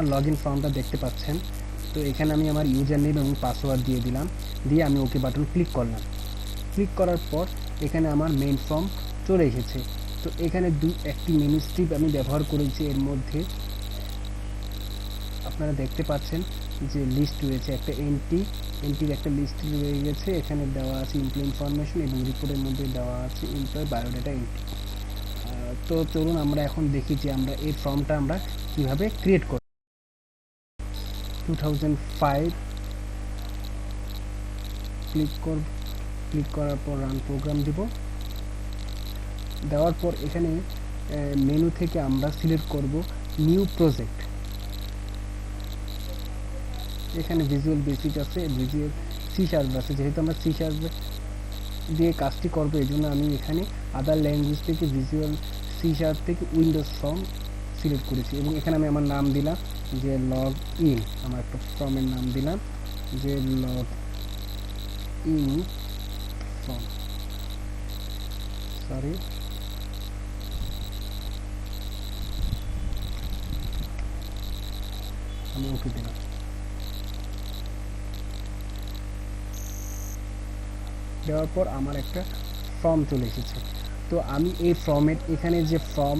Login ফর্মটা দেখতে পাচ্ছেন। তো এখানে আমি আমার ইউজার নেম এবং পাসওয়ার্ড দিয়ে দিলাম, দিয়ে আমি ওকে বাটন ক্লিক করলাম। ক্লিক করার পর এখানে আমার মেইন ফর্ম চলে এসেছে। তো এখানে একটি মেনু স্ট্রিপ আমি ব্যবহার করেছি। এর মধ্যে আপনারা দেখতে পাচ্ছেন যে লিস্ট রয়েছে, একটা এন্ট্রির একটা লিস্ট রয়ে গেছে। এখানে দেওয়া আছে এমপ্লয়ি ইনফরমেশন এবং রিপোর্টের মধ্যে দেওয়া আছে এমপ্লয়ি বায়োডাটা এন্ট্রি। তো চলুন আমরা এখন দেখি যে আমরা এই ফর্মটা আমরা কিভাবে ক্রিয়েট করব। 2005 ক্লিক করার পর রান প্রোগ্রাম দিব। দেওয়ার পর এখানে মেনু থেকে আমরা সিলেক্ট করব নিউ প্রজেক্ট। এখানে ভিজুয়াল বেসিক আছে, ভিজুয়াল সি শার্প আছে। যেহেতু আমরা সি শার্প দিয়ে কাজটি করবো, এই জন্য আমি এখানে আদার ল্যাঙ্গুয়েজ থেকে ভিজুয়াল সি শার্প থেকে উইন্ডোজ ফর্ম সিলেক্ট করেছি এবং এখানে আমি আমার নাম দিলাম যে লগ ইন। আমার একটা ফর্মের নাম দিলাম যে লগ ইন ফর্ম, সরি আমি ওকে দিলাম। দেওয়ার পর আমার একটা ফর্ম চলে এসেছে। তো আমি এই ফর্মের এখানে যে ফর্ম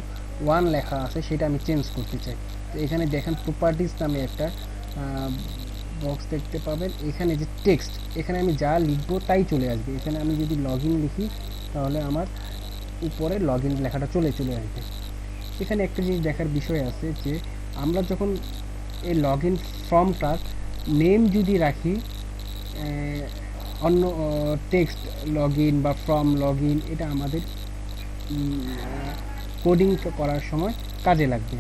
1 লেখা আছে সেটা আমি চেঞ্জ করতে চাই। তো এখানে দেখেন প্রপার্টিজ নামে একটা বক্স দেখতে পাবেন। এখানে যে টেক্সট, এখানে আমি যা লিখবো তাই চলে আসবে। এখানে আমি যদি লগ ইন লিখি তাহলে আমার উপরে লগ ইন লেখাটা চলে আসবে। এখানে একটা জিনিস দেখার বিষয় আছে যে আমরা যখন এই লগ ইন ফর্মটার নেম যদি রাখি অন্য টেক্সট লগ ইন বা ফর্ম লগ ইন, এটা আমাদের কোডিং করার সময় কাজে লাগবে।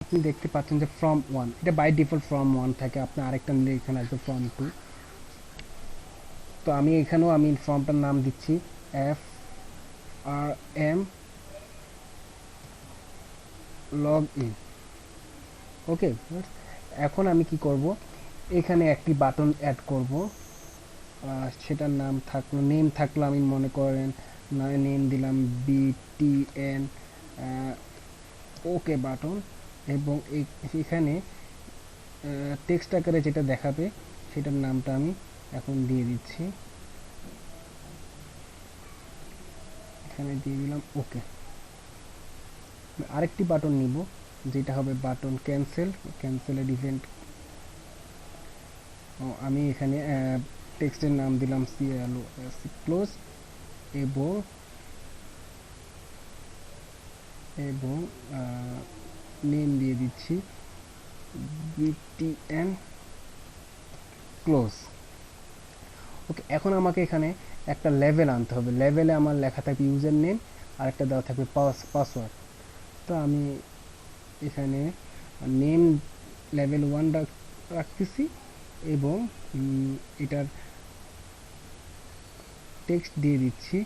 আপনি দেখতে পাচ্ছেন যে ফর্ম 1, এটা বাই ডিফল্ট ফর্ম 1 থাকে। আপনি আরেকটা নিলে এখানে আসবে ফর্ম 2। তো আমি এখানেও আমি ফর্মটার নাম দিচ্ছি FRM লগ ইন। ওকে, এখন আমি কি করব, এখানে একটি বাটন অ্যাড করব। সেটার নাম থাকলো, নেম থাকলো আমি মনে করেন নেম দিলাম BTN ওকে বাটন। এবং এখানে টেক্সট আকারে যেটা দেখাবে সেটার নামটা আমি এখন দিয়ে দিচ্ছি, এখানে দিয়ে দিলাম ওকে। আরেকটি বাটন নিব যেটা হবে বাটন ক্যান্সেলের ইভেন্ট। আমি এখানে টেক্সটের নাম দিলাম ক্লোজ এবং নেম দিয়ে দিচ্ছি BTN ক্লোজ। ওকে, এখন আমাকে এখানে একটা লেভেল আনতে হবে। লেভেলে আমার লেখা থাকবে ইউজার নেম আর একটা দেওয়া থাকবে পাসওয়ার্ড। তো আমি এখানে নেম লেভেল 1 রাখতেছি এবং এটার টেক্সট দিয়ে দিচ্ছি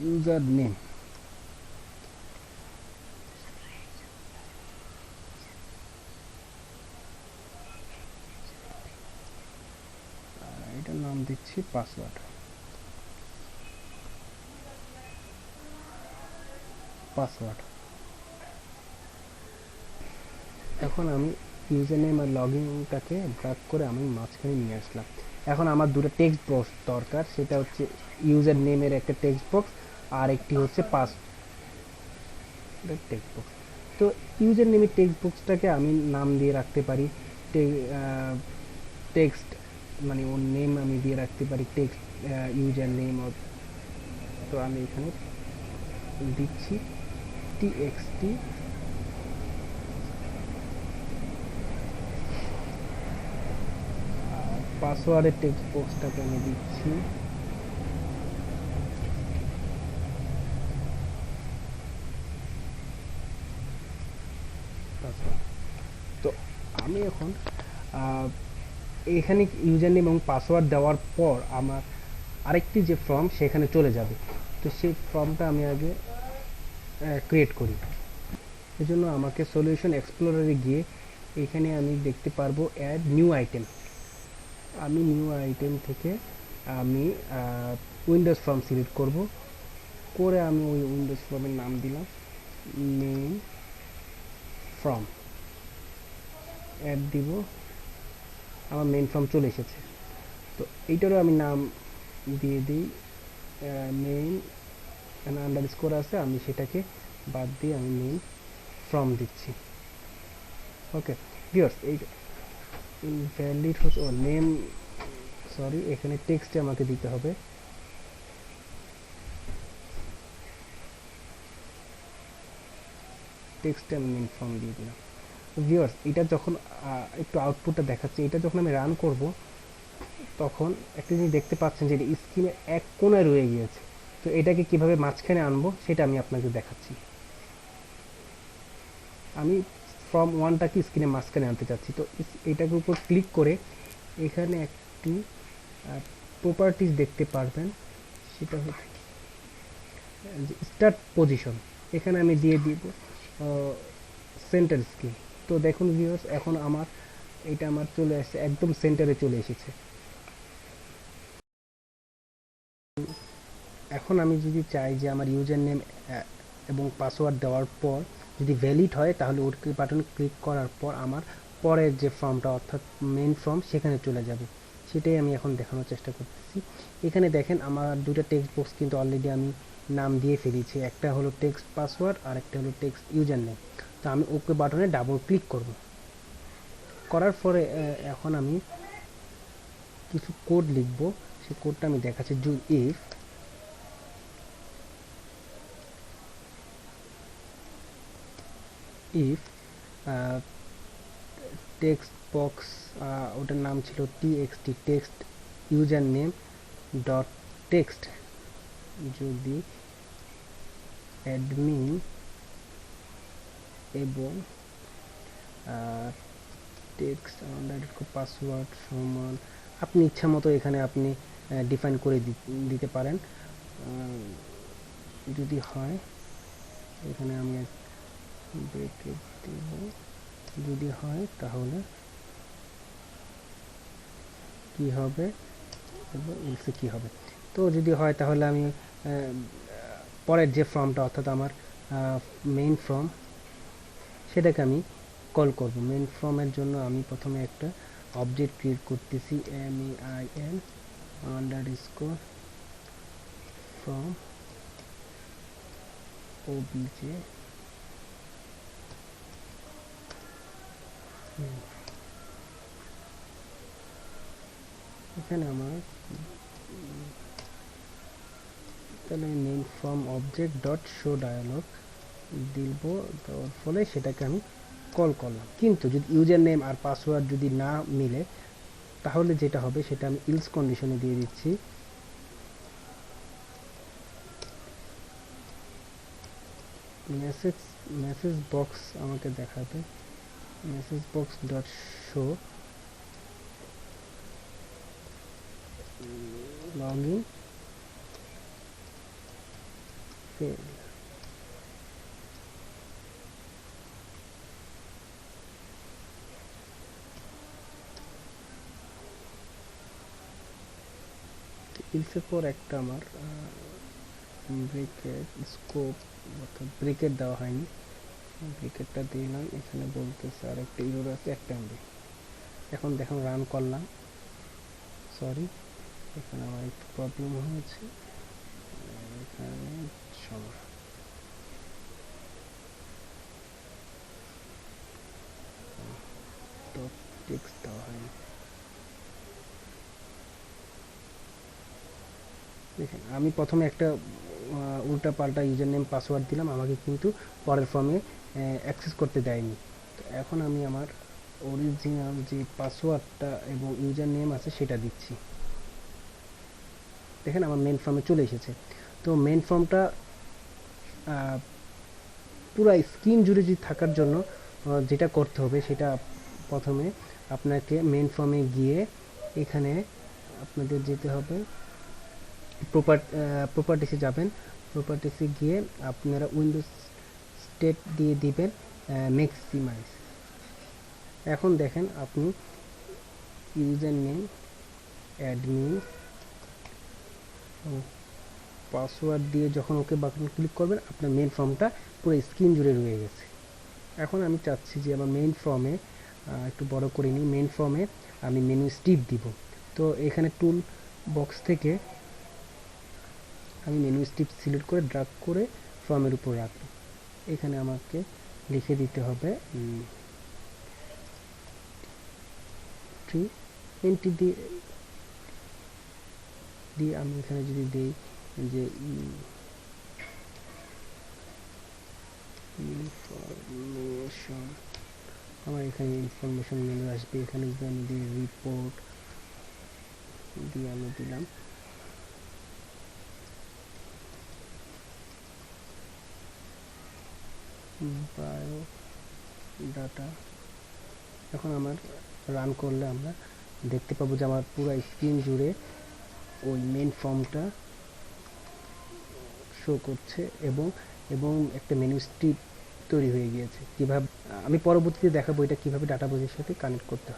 ইউজার নেম। এটার নাম দিচ্ছি পাসওয়ার্ড। এখন আমি ইউজার নেম আর লগ ইনটাকে ড্র্যাগ করে আমি মাঝখানে নিয়ে আসলাম। এখন আমার দুটো টেক্সট বক্স দরকার, সেটা হচ্ছে ইউজার নেমের একটা টেক্সট বক্স আর একটি হচ্ছে টেক্সট বক্স। তো ইউজার নেমের টেক্সট বক্সটাকে আমি নাম দিয়ে রাখতে পারি টেক্সট, মানে ওর নেম আমি দিয়ে রাখতে পারি টেক্সট ইউজার নেম। তো আমি এখানে দিচ্ছি TXT। পাসওয়ার্ডের টেক্সট বক্সটাকে আমি দিচ্ছি পাসওয়ার্ড। তো আমি এখন এখানে ইউজার নেম এবং পাসওয়ার্ড দেওয়ার পর আমার আরেকটি যে ফর্ম সেখানে চলে যাবে। তো সেই ফর্মটা আমি আগে ক্রিয়েট করি। এজন্য আমাকে সলিউশন এক্সপ্লোরারে গিয়ে এখানে আমি দেখতে পারবো অ্যাড নিউ আইটেম। আমি নিউ আইটেম থেকে আমি উইন্ডোজ ফর্ম সিলেক্ট করব, করে আমি ওই উইন্ডোজ ফর্মের নাম দিলাম মেইন ফর্ম, অ্যাড দিব, আমার মেইন ফর্ম চলে এসেছে। তো এইটারও আমি নাম দিয়ে দিই মেইন, আন্ডারস্কোর আছে, আমি সেটাকে বাদ দিয়ে আমি মেইন ফর্ম দিচ্ছি। ওকে ভিউয়ার্স, এই ইনভ্যালিড হচ্ছে ও নেম, সরি এখানে টেক্সটে আমাকে দিতে হবে, টেক্সটে আমি মেইন ফর্ম দিয়ে দিলাম। ভিউয়ার্স, এটা যখন একটু আউটপুটটা দেখাচ্ছে, এটা যখন আমি রান করব তখন একটা জিনিস দেখতে পাচ্ছেন যে স্ক্রিনের এক কোণায় রয়ে গিয়েছে। তো এটাকে কিভাবে মাঝখানে আনবো সেটা আমি আপনাকে দেখাচ্ছি। আমি ফর্ম ওয়ানটাকে স্ক্রিনের মাঝখানে আনতে চাচ্ছি। তো এটাকে উপর ক্লিক করে এখানে একটি প্রপার্টিজ দেখতে পারবেন, সেটা হচ্ছে স্টার্ট পজিশন, এখানে আমি দিয়ে দিব সেন্টার স্ক্রিন। তো দেখুন ভিউয়ার্স, এখন এটা আমার চলে আসছে, একদম সেন্টারে চলে এসেছে। এখন আমি যদি চাই যে আমার ইউজার নেম এবং পাসওয়ার্ড দেওয়ার পর যদি ভ্যালিড হয়, তাহলে ওকে বাটন ক্লিক করার পর আমার পরের যে ফর্মটা অর্থাৎ মেইন ফর্ম সেখানে চলে যাবে। সেটাই আমি এখন দেখানোর চেষ্টা করতেছি। এখানে দেখেন আমার দুটো টেক্সট বক্স কিন্তু অলরেডি আমি নাম দিয়ে ফেলেছি, একটা হলো টেক্সট পাসওয়ার্ড আর একটা হলো টেক্সট ইউজার নেম। তো আমি ওকে বাটনে ডাবল ক্লিক করব, করার পরে এখন আমি কিছু কোড লিখব, সেই কোডটা আমি দেখাচ্ছি। if টেক্সট বক্স, ওটার নাম ছিল txt text user name dot text, যদি অ্যাডমিন এবং টেক্সট পাসওয়ার্ড সমান, আপনি ইচ্ছা মতো এখানে আপনি ডিফাইন করে দিতে পারেন। যদি হয় এখানে আমি ব্রেকেট দেব, যদি হয় তাহলে কি হবে এবং এলসে কি হবে। তো যদি হয় তাহলে আমি পরের যে ফর্মটা অর্থাৎ আমার মেইন ফর্ম সেটাকে আমি কল করব। মেইন ফর্মের জন্য আমি প্রথমে একটা অবজেক্ট ক্রিয়েট করতেছি, main আন্ডারস্কোর ফর্ম obj, এখানে আমার তাহলে main form object dot show dialog দিব, দেওয়ার ফলে সেটাকে আমি কল করলাম। কিন্তু যদি ইউজার নেম আর পাসওয়ার্ড যদি না মিলে, তাহলে যেটা হবে সেটা আমি ইলস কন্ডিশনে দিয়ে দিচ্ছি। মেসেজ বক্স আমাকে দেখাবে, message box dot show login fail. ইলসের পর একটা আমার ব্রেকেট স্কোপ অর্থাৎ ব্রেকেট দেওয়া হয়নি, ব্রেকেটটা দিলাম, এখানে বলতেছে আর একটা ইরর আছে একটা এমবি। এখন দেখুন রান করলাম, সরি এখানে আমার একটু প্রবলেম হয়েছে, এখানে সমস্যা, ডট টেক্সট দেওয়া হয়নি। দেখেন আমি প্রথমে একটা উল্টা পাল্টা ইউজার নেম পাসওয়ার্ড দিলাম, আমাকে কিন্তু পরের ফর্মে অ্যাক্সেস করতে দেয়নি। তো এখন আমি আমার অরিজিনাল যে পাসওয়ার্ডটা এবং ইউজার নেম আছে সেটা দিচ্ছি। দেখেন আমার মেন ফর্মে চলে এসেছে। তো মেন ফর্মটা পুরো স্ক্রিন জুড়ে যদি থাকার জন্য যেটা করতে হবে সেটা প্রথমে আপনাকে মেন ফর্মে গিয়ে এখানে আপনাদের যেতে হবে, প্রপার্টিসে যাবেন, প্রপার্টিসে গিয়ে আপনারা উইন্ডোজ স্টেট দিয়ে দিবেন ম্যাক্সিমাইজ। এখন দেখেন আপনি ইউজার নেম অ্যাডমিন পাসওয়ার্ড দিয়ে যখন ওকে বাটন ক্লিক করবেন আপনার মেইন ফর্মটা পুরো স্ক্রিন জুড়ে রয়ে গেছে। এখন আমি চাচ্ছি যে আমার মেইন ফর্মে একটু বড় করে নিই, মেইন ফর্মে আমি মেনু স্টিপ দিব। তো এখানে টুল বক্স থেকে আমি মেনু স্টিপ সিলেক্ট করে ড্রাগ করে ফর্মের উপর রাখবো। এখানে আমাকে লিখে দিতে হবে এন্ট্রি দিয়ে আমি এখানে যদি দিই যে ইনফরমেশন, আমার এখানে ইনফরমেশন মেনু আসবে। এখানে যদি আমি দিই রিপোর্ট দিয়ে আমি দিলাম বায়ো ডাটা। এখন আমার রান করলে আমরা দেখতে পাবো যে আমার পুরো স্ক্রিন জুড়ে ওই মেন ফর্মটা শো করছে এবং এবং একটা মেনু স্ট্রিপ তৈরি হয়ে গিয়েছে। কিভাবে আমি পরবর্তীতে দেখাবো এটা কিভাবে ডাটাবেসের সাথে কানেক্ট করতে হয়।